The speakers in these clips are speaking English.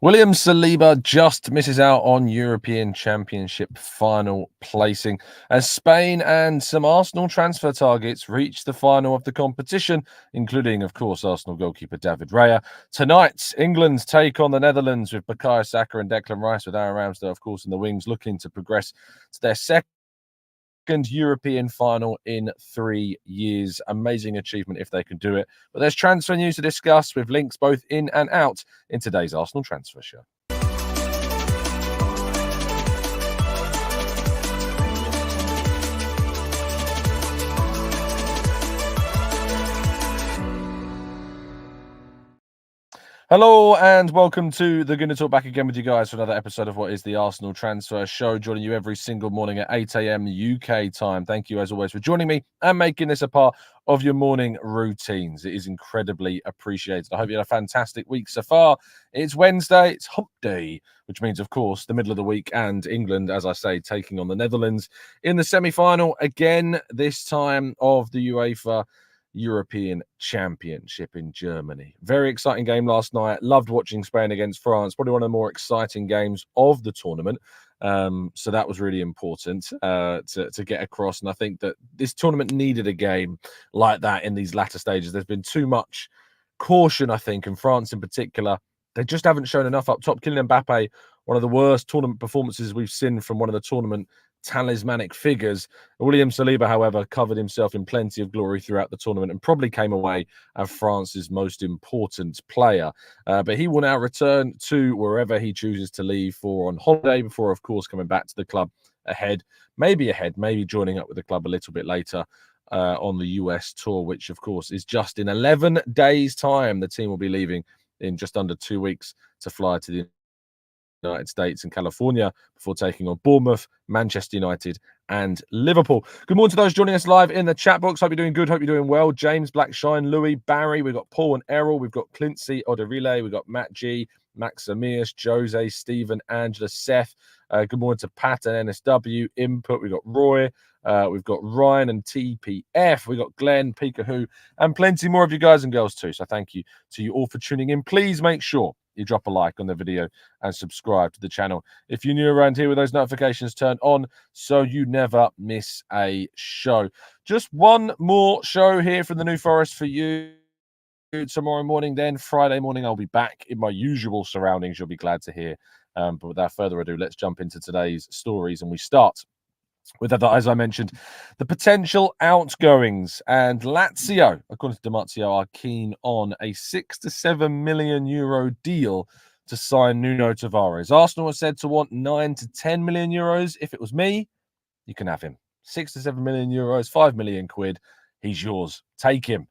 Williams Saliba just misses out on European Championship final placing as Spain and some Arsenal transfer targets reach the final of the competition, including, of course, Arsenal goalkeeper David Raya. Tonight, England take on the Netherlands with Bukayo Saka and Declan Rice, with Aaron Ramsdale, of course, in the wings, looking to progress to their second European final in 3 years. Amazing achievement if they can do it. But there's transfer news to discuss with links both in and out in today's Arsenal Transfer Show. Hello and welcome to the Gooner Talk, back again with you guys for another episode of what is the Arsenal Transfer Show, joining you every single morning at 8 a.m. UK time. Thank you as always for joining me and making this a part of your morning routines. It is incredibly appreciated. I hope you had a fantastic week so far. It's Wednesday, it's Hump Day, which means, of course, the middle of the week, and England, as I say, taking on the Netherlands in the semi-final again, this time of the UEFA European Championship in Germany. Very exciting game last night. Loved watching Spain against France. Probably one of the more exciting games of the tournament. So that was really important to get across. And I think that this tournament needed a game like that in these latter stages. There's been too much caution, I think, in France in particular. They just haven't shown enough up top. Kylian Mbappe, one of the worst tournament performances we've seen from one of the tournament talismanic figures. William Saliba, however, covered himself in plenty of glory throughout the tournament and probably came away as France's most important player. But he will now return to wherever he chooses to leave for on holiday before, of course, coming back to the club maybe joining up with the club a little bit later on the US tour, which, of course, is just in 11 days' time. The team will be leaving in just under 2 weeks to fly to the United States and California before taking on Bournemouth, Manchester United and Liverpool. Good morning to those joining us live in the chat box. Hope you're doing good. Hope you're doing well. James, Blackshine, Louis, Barry. We've got Paul and Errol. We've got Clincy, Oderile. We've got Matt G, Max Amias, Jose, Stephen, Angela, Seth. Good morning to Pat and NSW. Input. We've got Roy. We've got Ryan and TPF. We've got Glenn, Peekahoo, and plenty more of you guys and girls too. So thank you to you all for tuning in. Please make sure you drop a like on the video and subscribe to the channel if you're new around here, with those notifications turned on so you never miss a show. Just one more show here from the New Forest for you tomorrow morning. Then Friday morning I'll be back in my usual surroundings, you'll be glad to hear. But without further ado, let's jump into today's stories, and we start with that, as I mentioned, the potential outgoings. And Lazio, according to Damatio, are keen on a €6 to €7 million deal to sign Nuno Tavares. Arsenal are said to want €9 to €10 million. If it was me, you can have him. €6 to €7 million, £5 million. He's yours. Take him.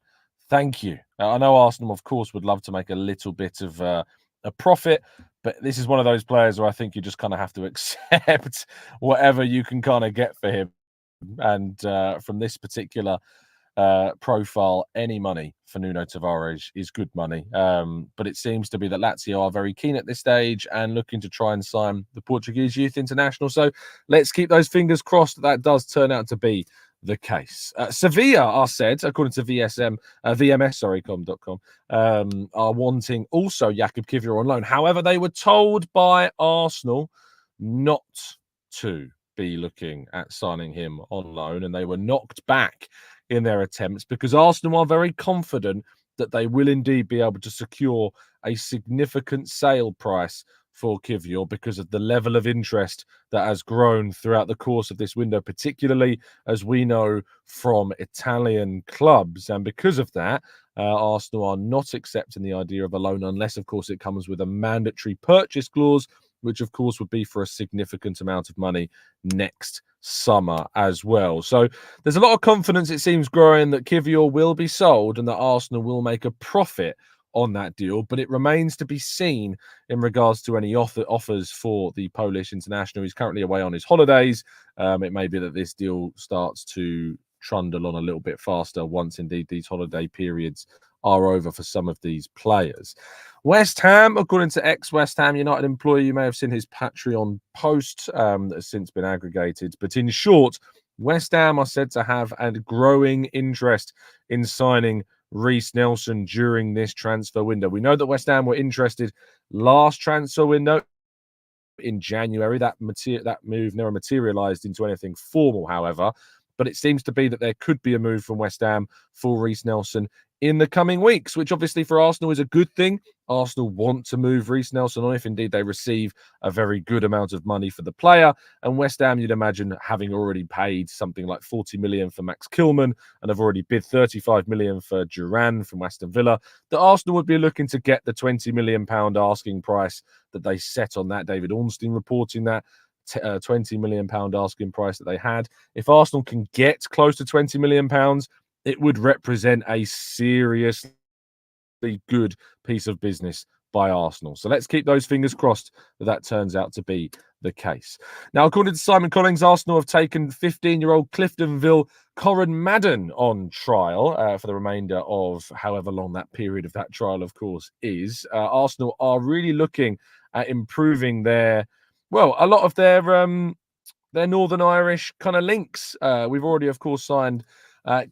Thank you. I know Arsenal, of course, would love to make a little bit of a profit, but this is one of those players where I think you just kind of have to accept whatever you can kind of get for him. And from this particular profile, any money for Nuno Tavares is good money. But it seems to be that Lazio are very keen at this stage and looking to try and sign the Portuguese youth international. So let's keep those fingers crossed that does turn out to be the case. Sevilla are said, according to VMS.com, are wanting also Jakub Kiwior on loan. However, they were told by Arsenal not to be looking at signing him on loan, and they were knocked back in their attempts because Arsenal are very confident that they will indeed be able to secure a significant sale price for Kiwior because of the level of interest that has grown throughout the course of this window, particularly as we know from Italian clubs. And because of that, Arsenal are not accepting the idea of a loan unless, of course, it comes with a mandatory purchase clause, which, of course, would be for a significant amount of money next summer as well. So there's a lot of confidence, it seems, growing that Kiwior will be sold and that Arsenal will make a profit on that deal, but it remains to be seen in regards to any offers for the Polish international. He's currently away on his holidays. It may be that this deal starts to trundle on a little bit faster once indeed these holiday periods are over for some of these players. West Ham, according to ex-West Ham United employee, you may have seen his Patreon post that has since been aggregated. But in short, West Ham are said to have a growing interest in signing Reiss Nelson during this transfer window. We know that West Ham were interested last transfer window in January. That move never materialised into anything formal, however. But it seems to be that there could be a move from West Ham for Reiss Nelson in the coming weeks, which obviously for Arsenal is a good thing. Arsenal want to move Reiss Nelson on if indeed they receive a very good amount of money for the player. And West Ham, you'd imagine, having already paid something like 40 million for Max Kilman and have already bid 35 million for Duran from Aston Villa, that Arsenal would be looking to get the 20 million pound asking price that they set on that. David Ornstein reporting that. 20 million pound asking price that they had. If Arsenal can get close to 20 million pounds, it would represent a seriously good piece of business by Arsenal. So let's keep those fingers crossed that turns out to be the case. Now, according to Simon Collins, Arsenal have taken 15-year-old Cliftonville Coran Madden on trial for the remainder of however long that period of that trial, of course, is. Arsenal are really looking at improving a lot of their Northern Irish kind of links. We've already, of course, signed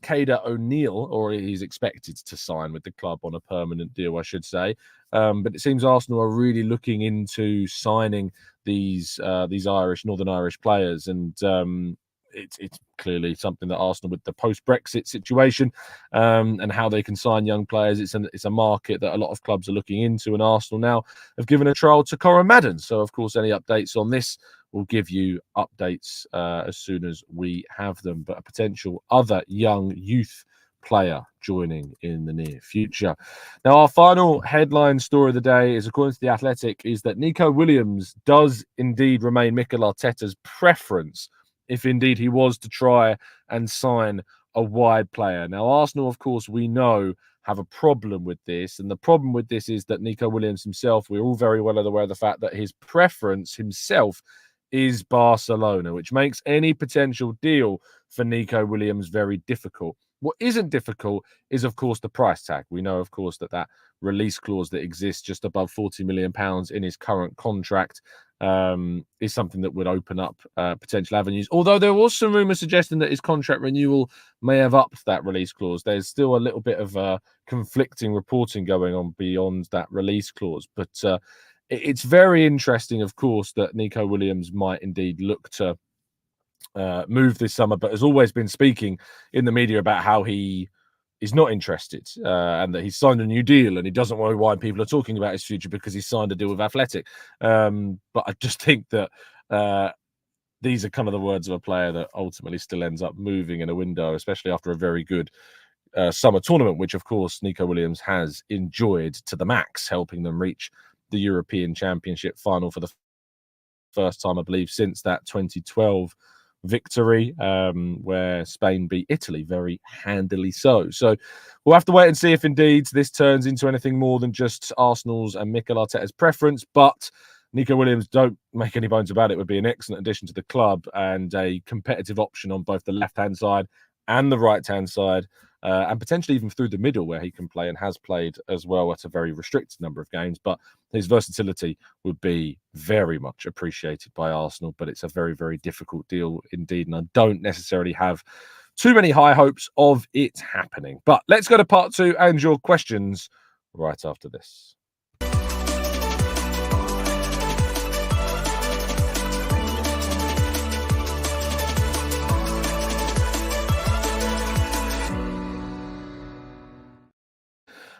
Cader O'Neill, or he's expected to sign with the club on a permanent deal, I should say. But it seems Arsenal are really looking into signing these Northern Irish players, and it's clearly something that Arsenal, with the post-Brexit situation and how they can sign young players, it's a market that a lot of clubs are looking into, and Arsenal now have given a trial to Coran Madden. So, of course, any updates on this, we'll give you updates as soon as we have them. But a potential other young youth player joining in the near future. Now, our final headline story of the day is, according to The Athletic, is that Nico Williams does indeed remain Mikel Arteta's preference if indeed he was to try and sign a wide player. Now, Arsenal, of course, we know, have a problem with this. And the problem with this is that Nico Williams himself, we're all very well aware of the fact that his preference himself is Barcelona, which makes any potential deal for Nico Williams very difficult. What isn't difficult is, of course, the price tag. We know, of course, that release clause that exists just above £40 million in his current contract is something that would open up potential avenues. Although there was some rumours suggesting that his contract renewal may have upped that release clause. There's still a little bit of conflicting reporting going on beyond that release clause. But it's very interesting, of course, that Nico Williams might indeed look to move this summer, but has always been speaking in the media about how he is not interested and that he's signed a new deal and he doesn't know why people are talking about his future because he's signed a deal with Athletic. But I just think that these are kind of the words of a player that ultimately still ends up moving in a window, especially after a very good summer tournament, which, of course, Nico Williams has enjoyed to the max, helping them reach the European Championship final for the first time, I believe, since that 2012 victory where Spain beat Italy very handily. So we'll have to wait and see if indeed this turns into anything more than just Arsenal's and Mikel Arteta's preference. But Nico Williams, don't make any bones about it, would be an excellent addition to the club and a competitive option on both the left-hand side and the right-hand side, and potentially even through the middle where he can play and has played as well at a very restricted number of games. But his versatility would be very much appreciated by Arsenal, but it's a very, very difficult deal indeed, and I don't necessarily have too many high hopes of it happening. But let's go to part two and your questions right after this.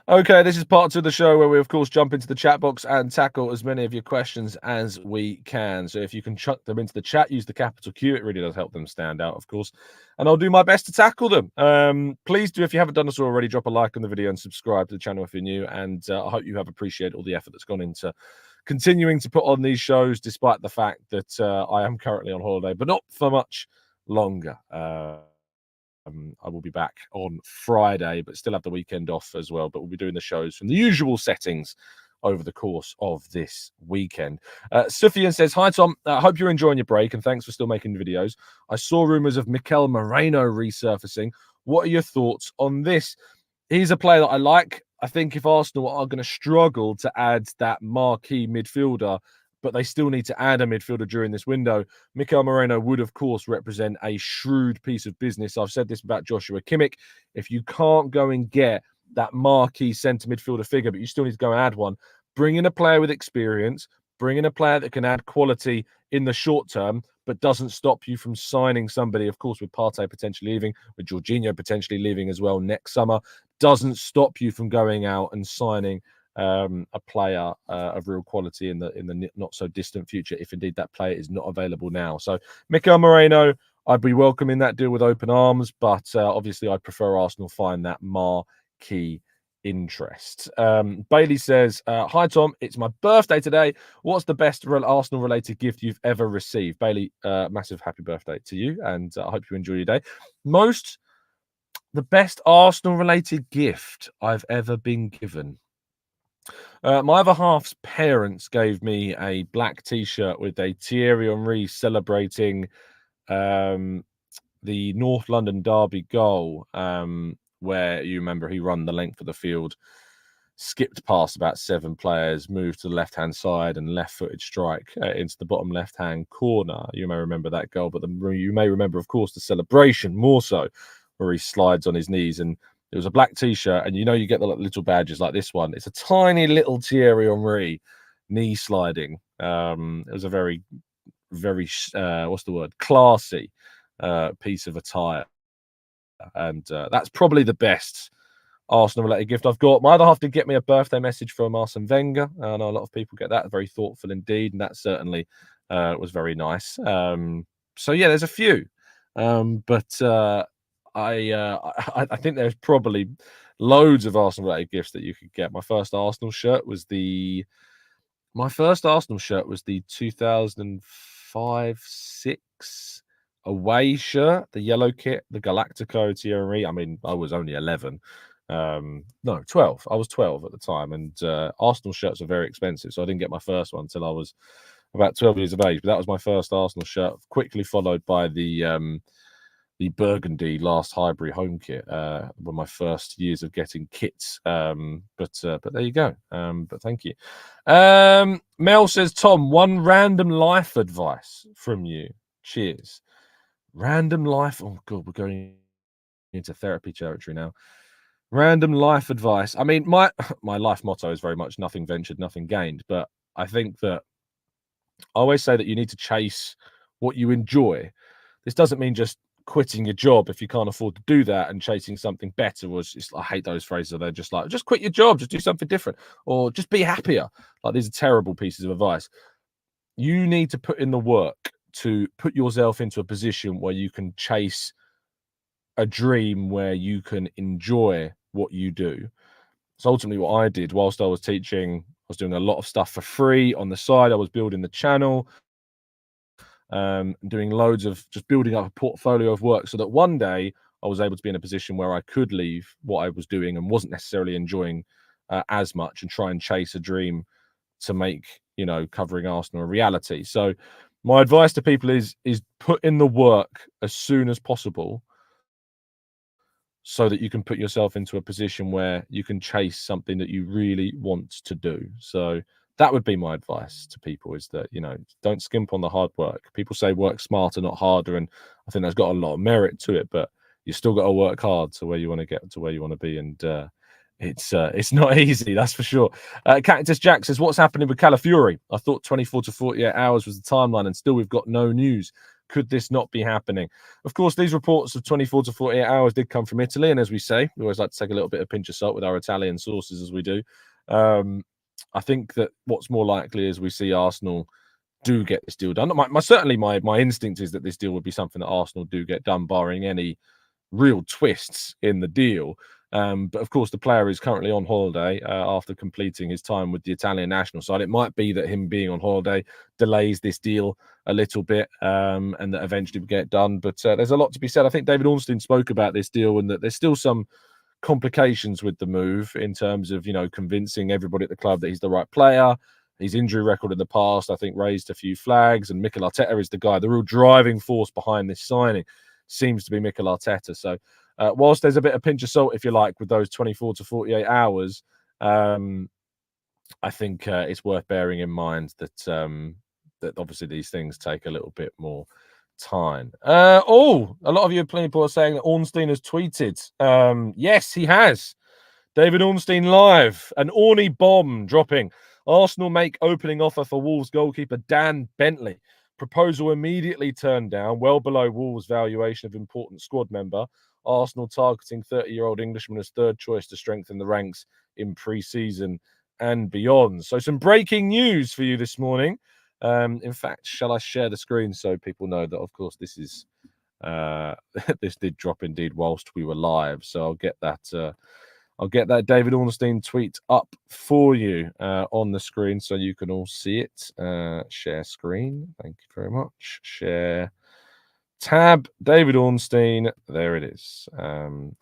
Okay, this is part two of the show where we, of course, jump into the chat box and tackle as many of your questions as we can. So if you can chuck them into the chat, use the capital Q. It really does help them stand out, of course. And I'll do my best to tackle them. Please do, if you haven't done this already, drop a like on the video and subscribe to the channel if you're new. And I hope you have appreciated all the effort that's gone into continuing to put on these shows, despite the fact that I am currently on holiday, but not for much longer. I will be back on Friday, but still have the weekend off as well. But we'll be doing the shows from the usual settings over the course of this weekend. Sufyan says, hi, Tom. I hope you're enjoying your break and thanks for still making videos. I saw rumours of Mikel Moreno resurfacing. What are your thoughts on this? He's a player that I like. I think if Arsenal are going to struggle to add that marquee midfielder, but they still need to add a midfielder during this window, Mikel Moreno would, of course, represent a shrewd piece of business. I've said this about Joshua Kimmich. If you can't go and get that marquee centre midfielder figure, but you still need to go and add one. Bring in a player with experience, bring in a player that can add quality in the short term, but doesn't stop you from signing somebody, of course, with Partey potentially leaving, with Jorginho potentially leaving as well next summer, doesn't stop you from going out and signing a player of real quality in the not so distant future, if indeed that player is not available now. So Mikel Moreno, I'd be welcoming that deal with open arms, but obviously I'd prefer Arsenal find that marquee interest. Bailey says, hi Tom, it's my birthday today. What's the best Arsenal related gift you've ever received? Bailey, massive happy birthday to you, and I hope you enjoy your day. The best Arsenal related gift I've ever been given. My other half's parents gave me a black t-shirt with a Thierry Henry celebrating the North London derby goal, where you remember he run the length of the field, skipped past about 7 players, moved to the left-hand side and left-footed strike into the bottom left-hand corner. You may remember that goal, but you may remember, of course, the celebration more so, where he slides on his knees. And it was a black t-shirt, and you get the little badges like this one. It's a tiny little Thierry Henry knee sliding. It was a very, very, classy piece of attire. And that's probably the best Arsenal-related gift I've got. My other half did get me a birthday message from Arsene Wenger. I know a lot of people get that. Very thoughtful indeed, and that certainly was very nice. So yeah, there's a few, but I think there's probably loads of Arsenal-related gifts that you could get. My first Arsenal shirt was the 2005-06 away shirt, the yellow kit, the Galactico Thierry. I mean, I was only 11. No, 12. I was 12 at the time, and Arsenal shirts are very expensive, so I didn't get my first one until I was about 12 years of age. But that was my first Arsenal shirt, quickly followed by the burgundy last Highbury home kit. Were my first years of getting kits. But there you go. But thank you. Mel says, Tom, one random life advice from you. Cheers. Random life. Oh God, we're going into therapy territory now. Random life advice. I mean, my life motto is very much nothing ventured, nothing gained. But I think that I always say that you need to chase what you enjoy. This doesn't mean just quitting your job if you can't afford to do that and chasing something better. I hate those phrases. They're just like, just quit your job, just do something different, or just be happier. Like, these are terrible pieces of advice. You need to put in the work to put yourself into a position where you can chase a dream, where you can enjoy what you do. So ultimately what I did whilst I was teaching, I was doing a lot of stuff for free on the side. I was building the channel, doing loads of just building up a portfolio of work, so that one day I was able to be in a position where I could leave what I was doing and wasn't necessarily enjoying as much, and try and chase a dream to make, covering Arsenal a reality. So my advice to people is put in the work as soon as possible, so that you can put yourself into a position where you can chase something that you really want to do. So that would be my advice to people, is that, don't skimp on the hard work. People say work smarter, not harder. And I think that's got a lot of merit to it, but you still got to work hard to where you want to get to, where you want to be. And it's not easy, that's for sure. Cactus Jack says, what's happening with Calafiori? I thought 24 to 48 hours was the timeline, and still we've got no news. Could this not be happening? Of course, these reports of 24 to 48 hours did come from Italy. And as we say, we always like to take a little bit of pinch of salt with our Italian sources, as we do. I think that what's more likely is we see Arsenal do get this deal done. Certainly my instinct is that this deal would be something that Arsenal do get done, barring any real twists in the deal. But of course, the player is currently on holiday after completing his time with the Italian national side. It might be that him being on holiday delays this deal a little bit, and that eventually we get it done. But there's a lot to be said. I think David Ornstein spoke about this deal, and that there's still some complications with the move in terms of, convincing everybody at the club that he's the right player. His injury record in the past, I think, raised a few flags, and Mikel Arteta is the guy. The real driving force behind this signing seems to be Mikel Arteta. So whilst there's a bit of pinch of salt, if you like, with those 24 to 48 hours, I think it's worth bearing in mind that that obviously these things take a little bit more time. A lot of you people are saying that Ornstein has tweeted. Yes, he has. David Ornstein live. An Orney bomb dropping. Arsenal make opening offer for Wolves goalkeeper Dan Bentley. Proposal immediately turned down, well below Wolves' valuation of important squad member. Arsenal targeting 30-year-old Englishman as third choice to strengthen the ranks in pre-season and beyond. So some breaking news for you this morning. In fact, shall I share the screen so people know that, of course, this is this did drop indeed whilst we were live. So I'll get that David Ornstein tweet up for you on the screen so you can all see it. Share screen. Thank you very much. Share tab. David Ornstein. There it is.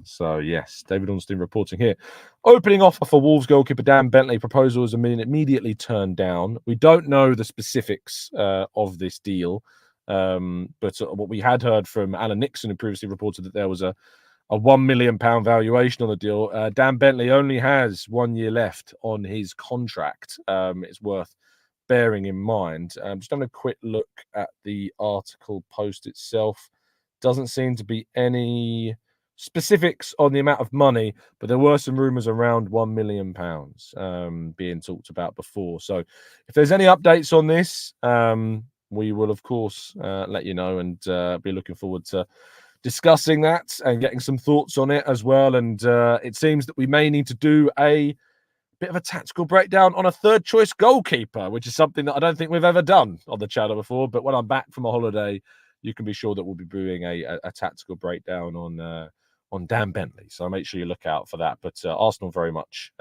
So yes, David Ornstein reporting here. Opening offer for Wolves goalkeeper Dan Bentley. Proposal is immediately turned down. We don't know the specifics of this deal. But what we had heard from Alan Nixon, who previously reported that there was a £1 million valuation on the deal. Dan Bentley only has 1 year left on his contract. It's worth bearing in mind. Just having a quick look at the article post itself. Doesn't seem to be any specifics on the amount of money, but there were some rumours around £1 million being talked about before. So if there's any updates on this, we will, of course, let you know, and be looking forward to discussing that and getting some thoughts on it as well. And it seems that we may need to do a bit of a tactical breakdown on a third choice goalkeeper, which is something that I don't think we've ever done on the channel before. But when I'm back from a holiday, you can be sure that we'll be doing a tactical breakdown on Dan Bentley. So make sure you look out for that. But Arsenal very much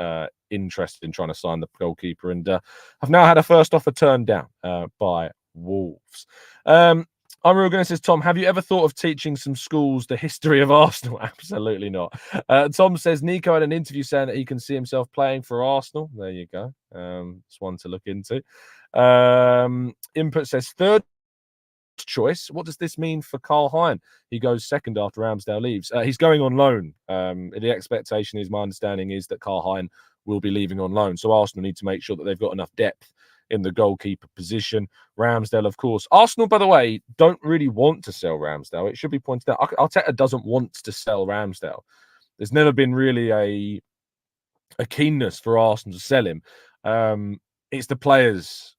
interested in trying to sign the goalkeeper, and have now had a first offer turned down by Wolves. I'm real good. Says Tom, have you ever thought of teaching some schools the history of Arsenal? Absolutely not. Tom says Nico had an interview saying that he can see himself playing for Arsenal. There you go. It's one to look into. Input says third choice. What does this mean for Karl Hein? He goes second after Ramsdale leaves. He's going on loan. The expectation is, my understanding is that Karl Hein will be leaving on loan. So Arsenal need to make sure that they've got enough depth in the goalkeeper position. Ramsdale, of course. Arsenal, by the way, don't really want to sell Ramsdale. It should be pointed out. Arteta doesn't want to sell Ramsdale. There's never been really a keenness for Arsenal to sell him. It's the players'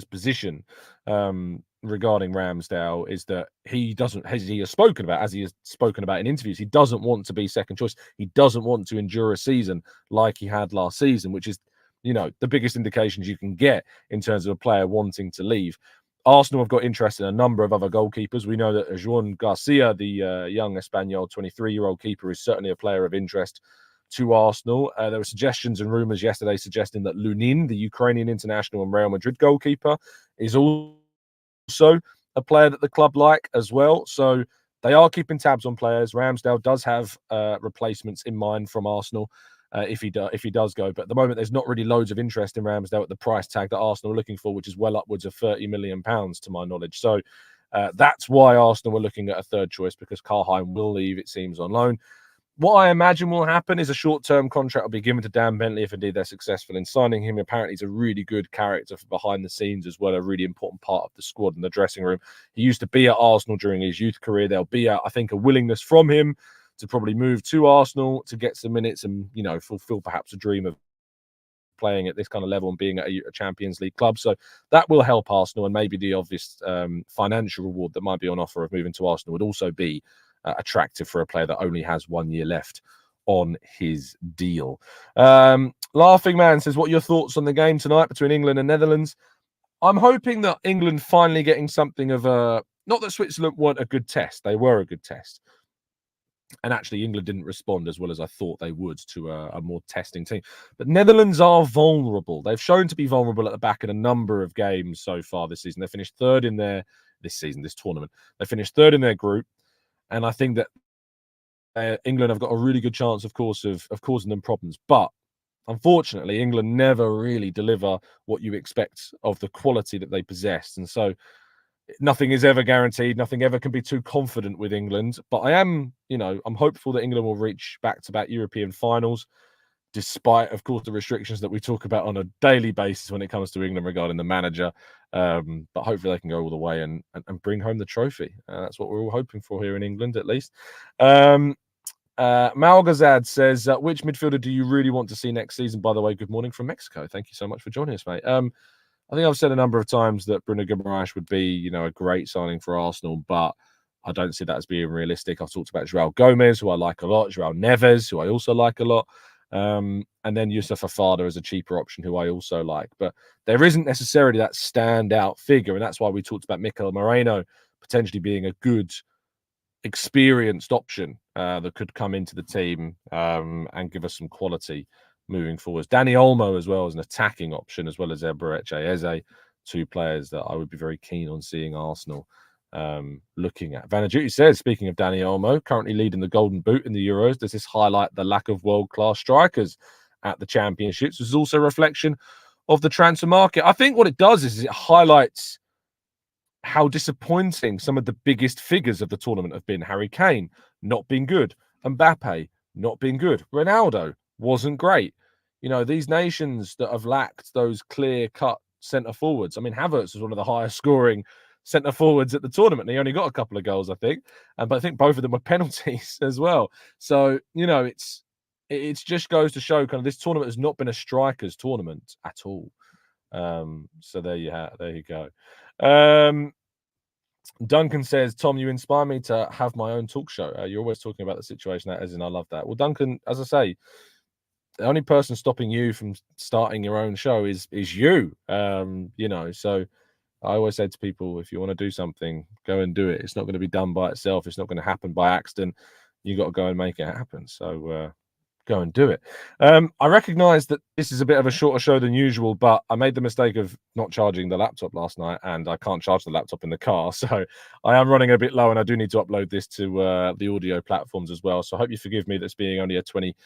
position regarding Ramsdale is that he has spoken about in interviews, he doesn't want to be second choice. He doesn't want to endure a season like he had last season, which is, the biggest indications you can get in terms of a player wanting to leave. Arsenal have got interest in a number of other goalkeepers. We know that Joan Garcia, the young Espanyol 23-year-old keeper, is certainly a player of interest to Arsenal. There were suggestions and rumours yesterday suggesting that Lunin, the Ukrainian international and Real Madrid goalkeeper, is also a player that the club like as well. So they are keeping tabs on players. Ramsdale does have replacements in mind from Arsenal. If he does go, but at the moment there's not really loads of interest in Ramsdale at the price tag that Arsenal are looking for, which is well upwards of £30 million to my knowledge. So that's why Arsenal were looking at a third choice, because Karl Hein will leave, it seems, on loan. What I imagine will happen is a short-term contract will be given to Dan Bentley if indeed they're successful in signing him. Apparently he's a really good character for behind the scenes as well, a really important part of the squad and the dressing room. He used to be at Arsenal during his youth career. There'll be, I think, a willingness from him to probably move to Arsenal to get some minutes and, fulfill perhaps a dream of playing at this kind of level and being at a Champions League club. So that will help Arsenal, and maybe the obvious financial reward that might be on offer of moving to Arsenal would also be attractive for a player that only has 1 year left on his deal. Laughing Man says, what are your thoughts on the game tonight between England and Netherlands? I'm hoping that England finally getting something of a... Not that Switzerland weren't a good test. They were a good test. And actually, England didn't respond as well as I thought they would to a more testing team. But Netherlands are vulnerable. They've shown to be vulnerable at the back in a number of games so far this season. They finished third in this tournament. They finished third in their group. And I think that England have got a really good chance, of course, of causing them problems. But unfortunately, England never really deliver what you expect of the quality that they possessed. And so nothing is ever guaranteed. Nothing ever can be too confident with England. But I am, I'm hopeful that England will reach back-to-back European finals, despite, of course, the restrictions that we talk about on a daily basis when it comes to England regarding the manager. But hopefully they can go all the way and bring home the trophy. That's what we're all hoping for here in England, at least. Malgazad says, which midfielder do you really want to see next season? By the way, good morning from Mexico. Thank you so much for joining us, mate. I think I've said a number of times that Bruno Guimaraes would be, a great signing for Arsenal, but I don't see that as being realistic. I've talked about João Gomez, who I like a lot, João Neves, who I also like a lot, and then Youssef Afada as a cheaper option, who I also like. But there isn't necessarily that standout figure, and that's why we talked about Mikel Moreno potentially being a good, experienced option that could come into the team and give us some quality moving forwards. Danny Olmo as well as an attacking option, as well as Eberechi Eze, two players that I would be very keen on seeing Arsenal looking at. Vanaduti says, speaking of Danny Olmo, currently leading the Golden Boot in the Euros, does this highlight the lack of world-class strikers at the championships? This is also a reflection of the transfer market. I think what it does is it highlights how disappointing some of the biggest figures of the tournament have been. Harry Kane not being good, Mbappe not being good, Ronaldo wasn't great. These nations that have lacked those clear-cut centre forwards. I mean, Havertz was one of the highest scoring centre forwards at the tournament. And he only got a couple of goals, I think, but I think both of them were penalties as well. So it just goes to show kind of this tournament has not been a strikers tournament at all. So there you go. Duncan says, Tom, you inspire me to have my own talk show. You're always talking about the situation that is, and I love that. Well, Duncan, as I say, the only person stopping you from starting your own show is you. So I always say to people, if you want to do something, go and do it. It's not going to be done by itself. It's not going to happen by accident. You got to go and make it happen. So go and do it. I recognize that this is a bit of a shorter show than usual, but I made the mistake of not charging the laptop last night, and I can't charge the laptop in the car. So I am running a bit low, and I do need to upload this to the audio platforms as well. So I hope you forgive me that's being only a 20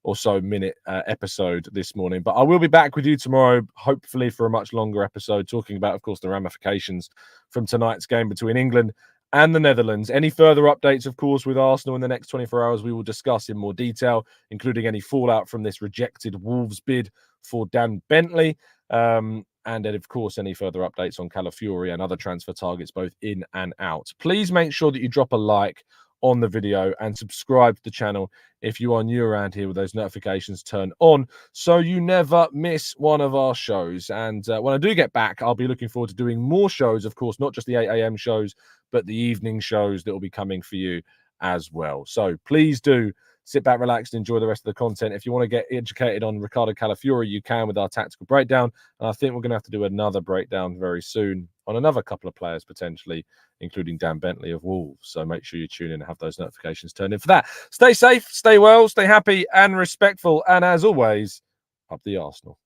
or so minute episode this morning, but I will be back with you tomorrow, hopefully for a much longer episode, talking about, of course, the ramifications from tonight's game between England and the Netherlands. Any further updates, of course, with Arsenal in the next 24 hours, we will discuss in more detail, including any fallout from this rejected Wolves bid for Dan Bentley. And then, of course, any further updates on Calafiori and other transfer targets, both in and out. Please make sure that you drop a like on the video and subscribe to the channel if you are new around here with those notifications turned on, so you never miss one of our shows. And when I do get back, I'll be looking forward to doing more shows, of course, not just the 8 a.m. shows, but the evening shows that will be coming for you as well. So please do sit back, relax, and enjoy the rest of the content. If you want to get educated on Ricardo Calafiori, you can with our tactical breakdown. And I think we're going to have to do another breakdown very soon on another couple of players, potentially, including Dan Bentley of Wolves. So make sure you tune in and have those notifications turned in for that. Stay safe, stay well, stay happy and respectful. And as always, up the Arsenal.